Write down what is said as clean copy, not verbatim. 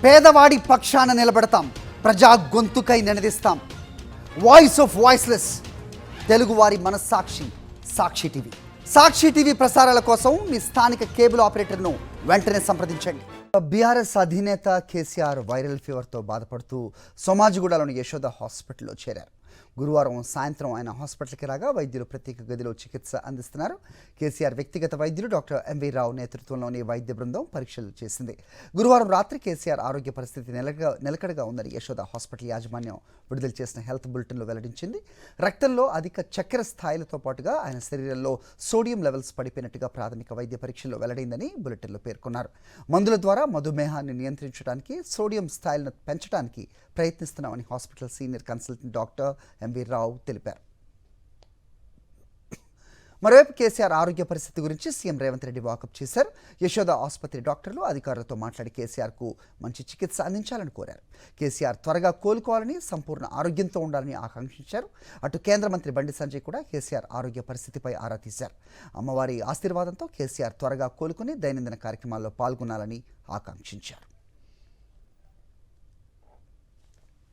పేదవాడి పక్షాన నిలబడతాం, ప్రజా గొంతుకై నినదిస్తాం. వాయిస్ ఆఫ్ వాయిస్లెస్, తెలుగువారి మనస్సాక్షి సాక్షి టీవీ. సాక్షి టీవీ ప్రసారాల కోసం మీ స్థానిక కేబుల్ ఆపరేటర్ను వెంటనే సంప్రదించండి. బీఆర్ఎస్ అధినేత కేసీఆర్ వైరల్ ఫీవర్తో బాధపడుతూ సోమాజిగూడలోని యశోద హాస్పిటల్లో చేరారు. గురువారం సాయంత్రం ఆయన హాస్పిటల్కి రాగా వైద్యులు ప్రత్యేక గదిలో చికిత్స అందిస్తున్నారు. కేసీఆర్ వ్యక్తిగత వైద్యులు డాక్టర్ ఎంవి రావు నేతృత్వంలోని వైద్య బృందం పరీక్షలు చేసింది. గురువారం రాత్రి కేసీఆర్ ఆరోగ్య పరిస్థితి నిలకడగా ఉందని యశోద హాస్పిటల్ యాజమాన్యం విడుదల చేసిన హెల్త్ బులెటిన్లో వెల్లడించింది. రక్తంలో అధిక చక్కెర స్థాయిలతో పాటుగా ఆయన శరీరంలో సోడియం లెవెల్స్ పడిపోయినట్టుగా ప్రాథమిక వైద్య పరీక్షల్లో వెల్లడైందని బులెటిన్లో పేర్కొన్నారు. మందుల ద్వారా మధుమేహాన్ని నియంత్రించడానికి, సోడియం స్థాయిలను పెంచడానికి ప్రయత్నిస్తున్నామని hospital senior consultant doctor MV Rao తెలిపారు. మరోవైపు కేసీఆర్ ఆరోగ్య పరిస్థితి గురించి సీఎం రేవంత్ రెడ్డి వాకప్ చేశారు. యశోద ఆసుపత్రి డాక్టర్లు అధికారులతో మాట్లాడి కేసీఆర్కు మంచి చికిత్స అందించాలని కోరారు. కేసీఆర్ త్వరగా కోలుకోవాలని, సంపూర్ణ ఆరోగ్యంతో ఉండాలని ఆకాంక్షించారు. అటు కేంద్ర మంత్రి బండి సంజయ్ కూడా కేసీఆర్ ఆరోగ్య పరిస్థితిపై ఆరా తీశారు. అమ్మవారి ఆశీర్వాదంతో కేసీఆర్ త్వరగా కోలుకుని దైనందిన కార్యక్రమాల్లో పాల్గొనాలని ఆకాంక్షించారు.